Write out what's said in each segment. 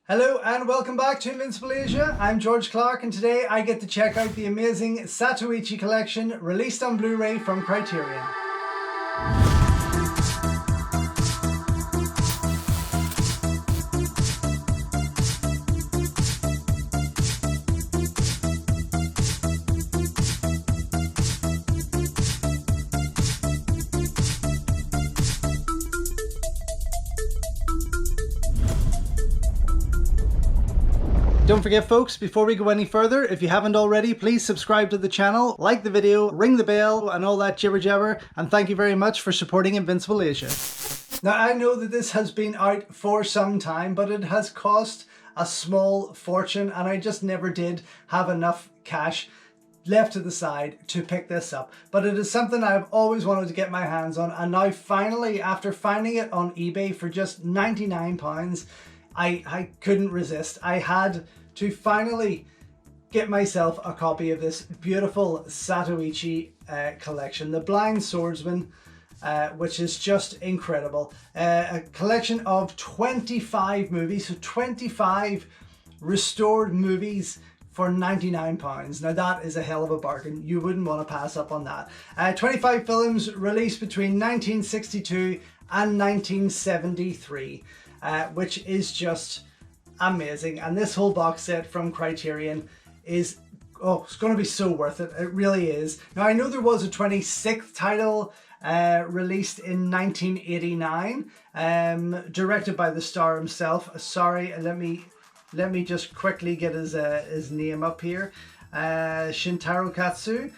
Hello and welcome back to Invincible Asia. I'm George Clark and today I get to check out the amazing Zatoichi collection released on Blu-ray from Criterion. Don't forget folks, before we go any further, if you haven't already, please subscribe to the channel, like the video, ring the bell and all that jibber jabber, and thank you very much for supporting Invincible Asia. Now I know that this has been out for some time, but it has cost a small fortune and I just never did have enough cash left to the side to pick this up. But it is something I've always wanted to get my hands on, and now finally, after finding it on eBay for just £99, I couldn't resist. I had to finally get myself a copy of this beautiful Zatoichi collection, The Blind Swordsman, which is just incredible. A collection of 25 movies, so 25 restored movies for £99. Now that is a hell of a bargain. You wouldn't want to pass up on that. 25 films released between 1962 and 1973, which is just amazing. And this whole box set from Criterion is, oh, it's going to be so worth it. It really is. Now I know there was a 26th title released in 1989, directed by the star himself. Sorry, let me just quickly get his name up here. Shintaro Katsu.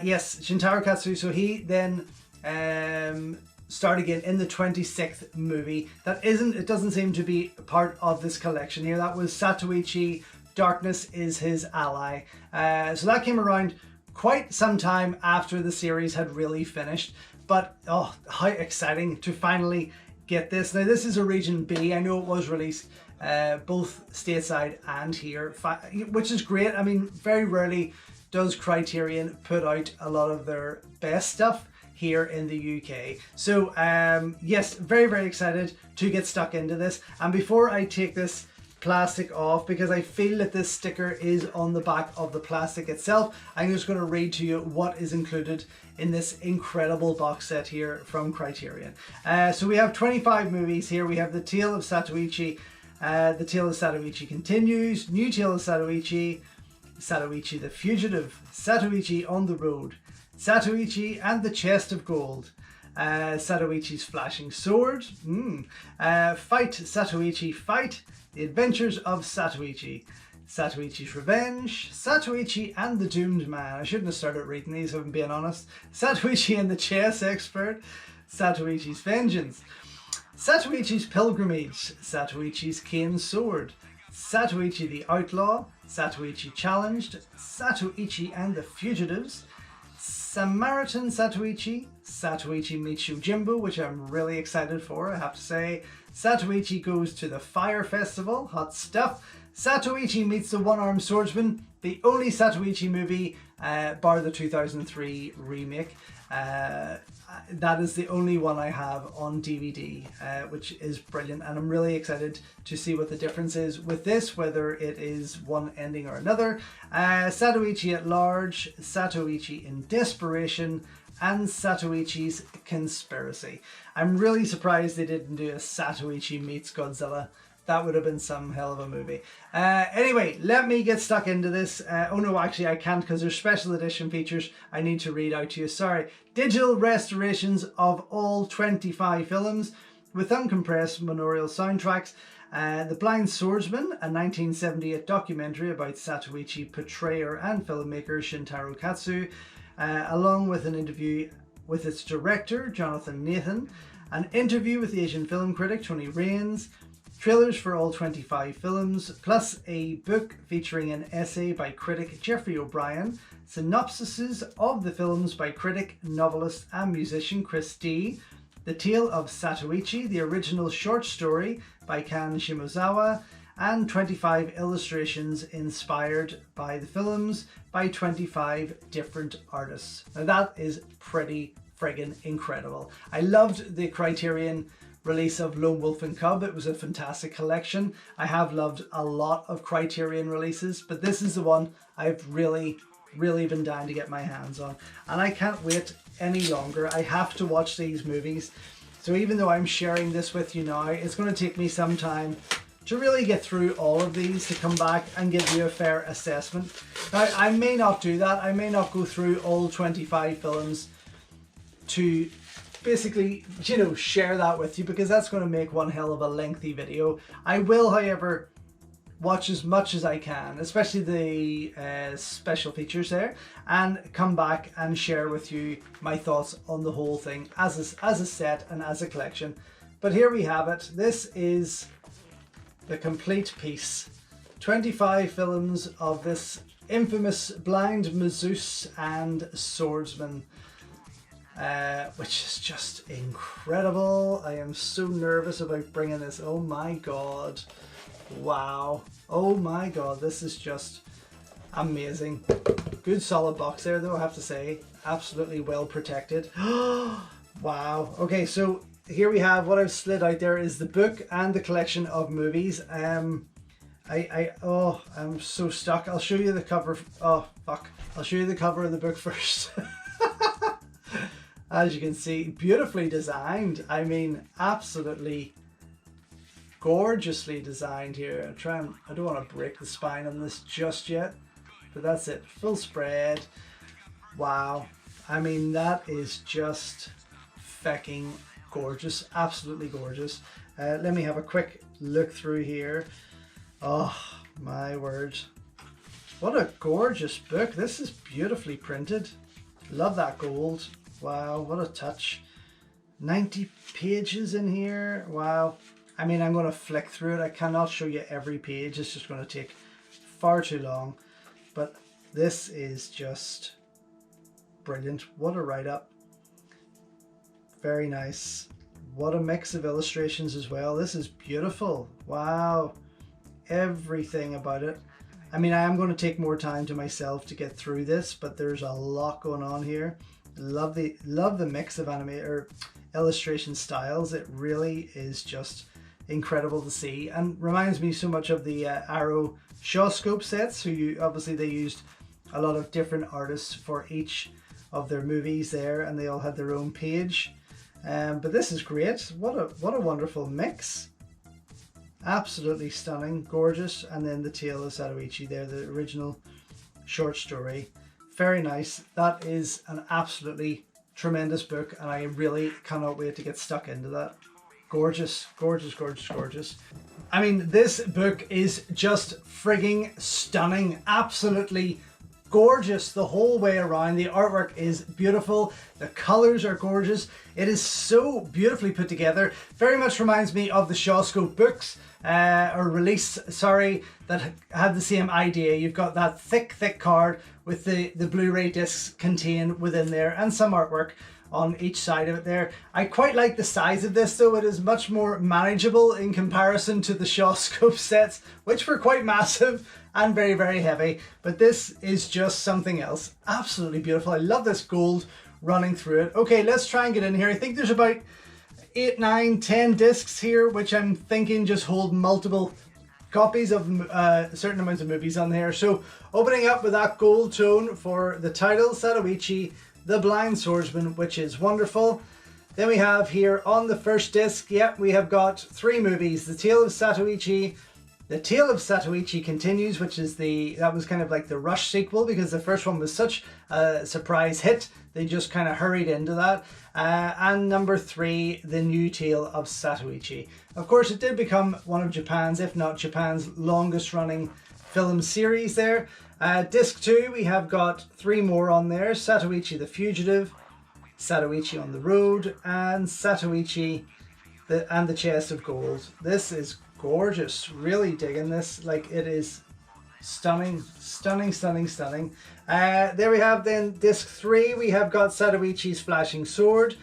Yes, Shintaro Katsu. So he then start again in the 26th movie. It doesn't seem to be part of this collection here. That was Zatoichi, Darkness is His Ally. So that came around quite some time after the series had really finished. But oh, how exciting to finally get this. Now this is a region B. I know it was released both stateside and here, which is great. I mean, very rarely does Criterion put out a lot of their best stuff here in the UK. So yes, very, very excited to get stuck into this. And before I take this plastic off, because I feel that this sticker is on the back of the plastic itself, I'm just going to read to you what is included in this incredible box set here from Criterion. So we have 25 movies here. We have The Tale of Zatoichi, The Tale of Zatoichi Continues, New Tale of Zatoichi, Zatoichi the Fugitive, Zatoichi on the Road, Zatoichi and the Chest of Gold, Zatoichi's Flashing Sword, Fight, Zatoichi Fight, The Adventures of Zatoichi, Zatoichi's Revenge, Zatoichi and the Doomed Man. I shouldn't have started reading these if I'm being honest. Zatoichi and the Chess Expert, Zatoichi's Vengeance, Zatoichi's Pilgrimage, Zatoichi's Cane Sword, Zatoichi the Outlaw, Zatoichi Challenged, Zatoichi and the Fugitives, Samaritan Zatoichi, Zatoichi meets Yojimbo, which I'm really excited for, I have to say. Zatoichi goes to the Fire Festival, hot stuff. Zatoichi meets the One-Armed Swordsman, the only Zatoichi movie, bar the 2003 remake. That is the only one I have on DVD, which is brilliant, and I'm really excited to see what the difference is with this, whether it is one ending or another. Zatoichi at Large, Zatoichi in Desperation, and Zatoichi's Conspiracy. I'm really surprised they didn't do a Zatoichi meets Godzilla. That would have been some hell of a movie. Anyway, let me get stuck into this. Oh no, actually I can't, because there's special edition features I need to read out to you. Sorry. Digital restorations of all 25 films with uncompressed monaural soundtracks. The Blind Swordsman, a 1978 documentary about Zatoichi portrayer and filmmaker Shintaro Katsu, along with an interview with its director, Jonathan Nathan, an interview with Asian film critic Tony Raines, trailers for all 25 films, plus a book featuring an essay by critic Jeffrey O'Brien, synopsises of the films by critic, novelist and musician Chris D, The Tale of Zatoichi, the original short story by Kan Shimozawa, and 25 illustrations inspired by the films by 25 different artists. Now that is pretty friggin' incredible. I loved the Criterion release of Lone Wolf and Cub. It was a fantastic collection. I have loved a lot of Criterion releases, but this is the one I've really been dying to get my hands on, and I can't wait any longer. I have to watch these movies. So even though I'm sharing this with you now, it's going to take me some time to really get through all of these to come back and give you a fair assessment. Now, I may not do that. I may not go through all 25 films to basically, you know, share that with you, because that's going to make one hell of a lengthy video. I will, however, watch as much as I can, especially the special features there, and come back and share with you my thoughts on the whole thing as a set and as a collection. But here we have it. This is the complete piece. 25 films of this infamous blind masseuse and swordsman, which is just incredible. I am so nervous about bringing this. Oh my god. Wow. Oh my god, this is just amazing. Good solid box there though, I have to say. Absolutely well protected. Wow. Okay, so here we have what I've slid out there is the book and the collection of movies. I'm so stuck. I'll show you the cover. Oh fuck. I'll show you the cover of the book first. As you can see, beautifully designed. I mean, absolutely gorgeously designed here. I don't want to break the spine on this just yet, but that's it. Full spread. Wow. I mean, that is just fecking gorgeous. Absolutely gorgeous. Let me have a quick look through here. Oh my word. What a gorgeous book. This is beautifully printed. Love that gold. Wow, what a touch. 90 pages in here. Wow. I mean, I'm going to flick through it. I cannot show you every page. It's just going to take far too long. But this is just brilliant. What a write-up. Very nice. What a mix of illustrations as well. This is beautiful. Wow. Everything about it. I mean, I am going to take more time to myself to get through this, but there's a lot going on here. Love the mix of illustration styles. It really is just incredible to see, and reminds me so much of the Arrow Shawscope sets. So obviously they used a lot of different artists for each of their movies there, and they all had their own page. But this is great. What a wonderful mix. Absolutely stunning, gorgeous. And then the Tale of Zatoichi there, the original short story. Very nice. That is an absolutely tremendous book, and I really cannot wait to get stuck into that. Gorgeous, gorgeous, gorgeous, gorgeous. I mean, this book is just frigging stunning. Absolutely gorgeous the whole way around. The artwork is beautiful. The colors are gorgeous. It is so beautifully put together. Very much reminds me of the Shawscope books, or release, sorry, that had the same idea. You've got that thick card with the Blu-ray discs contained within there, and some artwork on each side of it there. I quite like the size of this though. It is much more manageable in comparison to the Shawscope sets, which were quite massive and very heavy. But this is just something else. Absolutely beautiful. I love this gold running through it. Okay, let's try and get in here. I think there's about 8, 9, 10 discs here, which I'm thinking just hold multiple copies of certain amounts of movies on there. So opening up with that gold tone for the title, Zatoichi, the Blind Swordsman, which is wonderful. Then we have here on the first disc, yep, we have got 3 movies. The Tale of Zatoichi, The Tale of Zatoichi Continues, which is that was kind of like the rush sequel, because the first one was such a surprise hit. They just kind of hurried into that. And number 3, The New Tale of Zatoichi. Of course, it did become one of Japan's, if not Japan's, longest running film series there. Disc 2, we have got 3 more on there. Zatoichi the Fugitive, Zatoichi on the Road, and Zatoichi and the Chest of Gold. This is gorgeous. Really digging this. Like, it is stunning. There we have then disc 3. We have got Zatoichi's Flashing Sword,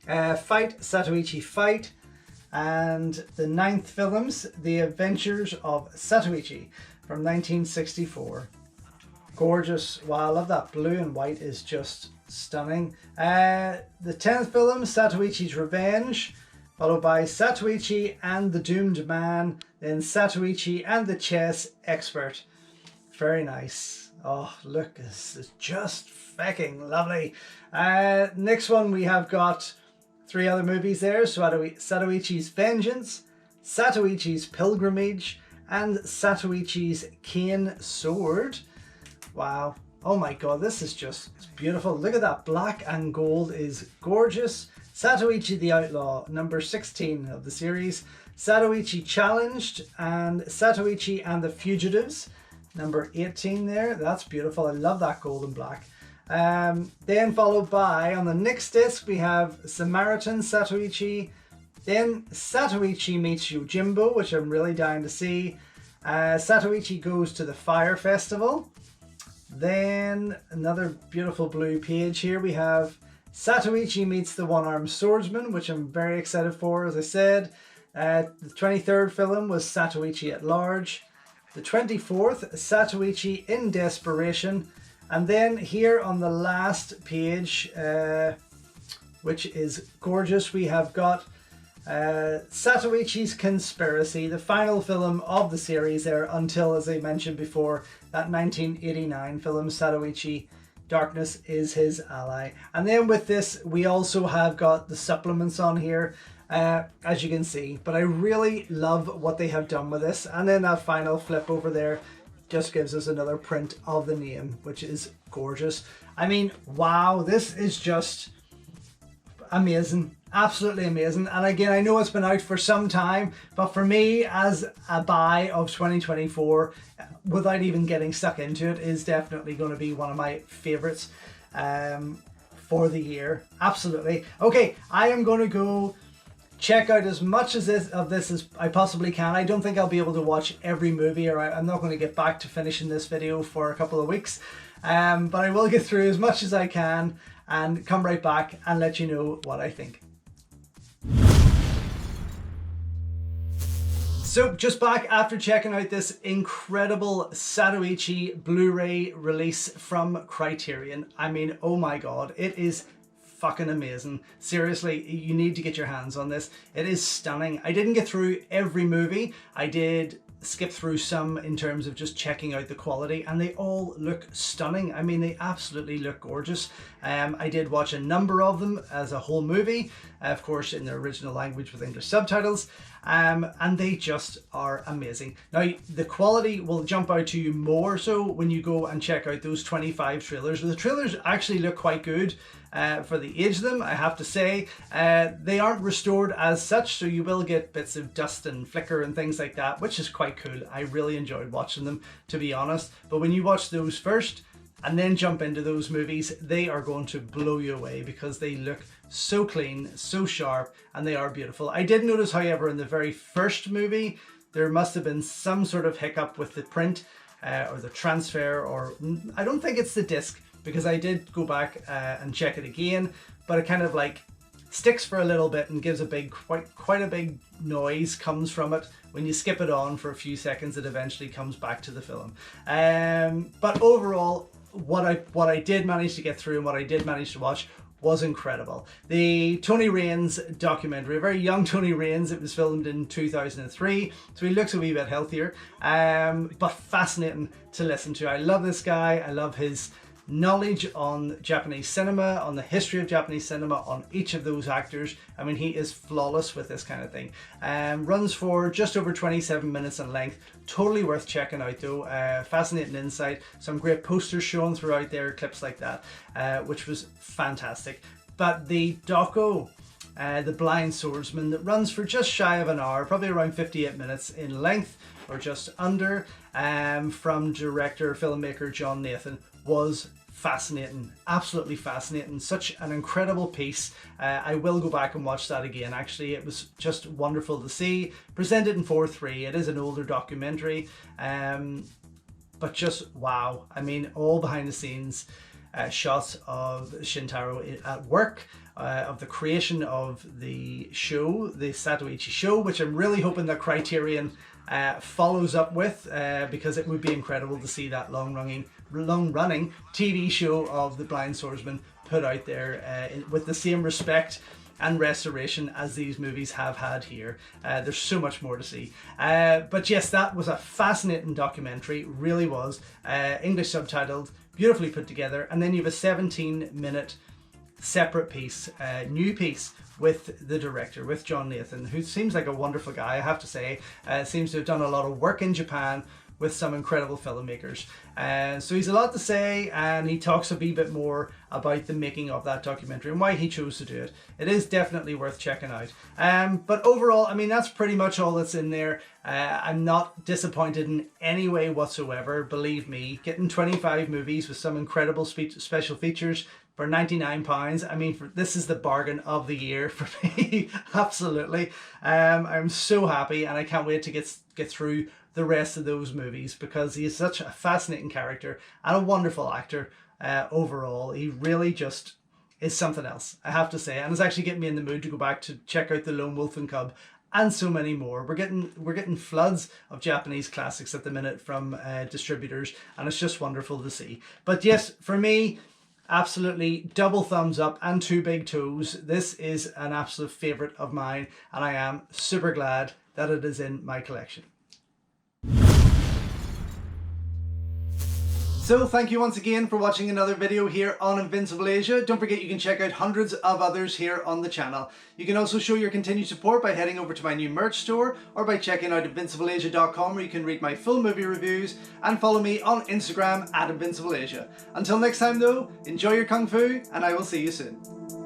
Fight, Zatoichi Fight, and the 9th films, The Adventures of Zatoichi from 1964. Gorgeous. Wow, I love that blue and white is just stunning. The 10th film, Zatoichi's Revenge, followed by Zatoichi and the Doomed Man, then Zatoichi and the Chess Expert. Very nice. Oh, look, this is just fucking lovely. Next one, we have got 3 other movies there. Zatoichi's Vengeance, Zatoichi's Pilgrimage, and Zatoichi's Cane Sword. Wow. Oh my god, this is just beautiful. Look at that. Black and gold is gorgeous. Zatoichi the Outlaw, number 16 of the series. Zatoichi Challenged and Zatoichi and the Fugitives, number 18 there. That's beautiful. I love that gold and black. Then followed by, on the next disc, we have Samaritan Zatoichi. Then Zatoichi Meets Yojimbo, which I'm really dying to see. Zatoichi Goes to the Fire Festival. Then another beautiful blue page here. We have Zatoichi Meets the One-Armed Swordsman, which I'm very excited for, as I said. The 23rd film was Zatoichi at Large. The 24th, Zatoichi in Desperation. And then here on the last page, which is gorgeous, we have got Zatoichi's Conspiracy, the final film of the series there until, as I mentioned before, that 1989 film, Zatoichi Darkness is His Ally. And then with this, we also have got the supplements on here, as you can see. But I really love what they have done with this. And then that final flip over there just gives us another print of the name, which is gorgeous. I mean, wow, this is just amazing. Absolutely amazing. And again, I know it's been out for some time, but for me, as a buy of 2024, without even getting stuck into it, is definitely going to be one of my favorites for the year. Absolutely. Okay, I am going to go check out as much of this as I possibly can. I don't think I'll be able to watch every movie, or I'm not going to get back to finishing this video for a couple of weeks. But I will get through as much as I can and come right back and let you know what I think. So just back after checking out this incredible Zatoichi Blu-ray release from Criterion. I mean, oh my god, it is fucking amazing. Seriously, you need to get your hands on this. It is stunning. I didn't get through every movie. I did skip through some in terms of just checking out the quality, and they all look stunning. I mean, they absolutely look gorgeous. I did watch a number of them as a whole movie, of course in their original language with English subtitles, and they just are amazing. Now, the quality will jump out to you more so when you go and check out those 25 trailers. The trailers actually look quite good for the age of them, I have to say. They aren't restored as such, so you will get bits of dust and flicker and things like that, which is quite cool. I really enjoyed watching them, to be honest. But when you watch those first and then jump into those movies, they are going to blow you away because they look so clean, so sharp, and they are beautiful. I did notice, however, in the very first movie, there must have been some sort of hiccup with the print or the transfer, or I don't think it's the disc, because I did go back and check it again, but it kind of like sticks for a little bit and gives a big, quite a big noise comes from it. When you skip it on for a few seconds, it eventually comes back to the film. But overall, what I did manage to get through and what I did manage to watch was incredible. The Tony Raines documentary, a very young Tony Raines. It was filmed in 2003, so he looks a wee bit healthier, but fascinating to listen to. I love this guy. I love his knowledge on Japanese cinema, on the history of Japanese cinema, on each of those actors. I mean, he is flawless with this kind of thing. Runs for just over 27 minutes in length. Totally worth checking out though. Fascinating insight. Some great posters shown throughout there, clips like that, which was fantastic. But the doco, The Blind Swordsman, that runs for just shy of an hour, probably around 58 minutes in length or just under, from director, filmmaker John Nathan, was fascinating, absolutely fascinating. Such an incredible piece. I will go back and watch that again. Actually, it was just wonderful to see. Presented in 4:3. It is an older documentary, but just wow. I mean, all behind the scenes shots of Shintaro at work, of the creation of the show, the Zatoichi show, which I'm really hoping that Criterion follows up with, because it would be incredible to see that long-running TV show of The Blind Swordsman put out there with the same respect and restoration as these movies have had here. There's so much more to see. But yes, that was a fascinating documentary, really was. English subtitled, beautifully put together, and then you have a 17-minute separate piece, new piece with the director, with John Nathan, who seems like a wonderful guy, I have to say. Seems to have done a lot of work in Japan with some incredible filmmakers. So he's a lot to say, and he talks a wee bit more about the making of that documentary and why he chose to do it. It is definitely worth checking out. But overall, I mean, that's pretty much all that's in there. I'm not disappointed in any way whatsoever, believe me. Getting 25 movies with some incredible special features for £99. I mean, this is the bargain of the year for me. Absolutely. I'm so happy, and I can't wait to get through the rest of those movies, because he is such a fascinating character and a wonderful actor overall. He really just is something else, I have to say, and it's actually getting me in the mood to go back to check out The Lone Wolf and Cub and so many more. We're getting floods of Japanese classics at the minute from distributors, and it's just wonderful to see. But yes, for me, absolutely double thumbs up and 2 big toes. This is an absolute favorite of mine, and I am super glad that it is in my collection. So thank you once again for watching another video here on Invincible Asia. Don't forget you can check out hundreds of others here on the channel. You can also show your continued support by heading over to my new merch store, or by checking out invincibleasia.com, where you can read my full movie reviews, and follow me on Instagram at InvincibleAsia. Until next time though, enjoy your Kung Fu, and I will see you soon.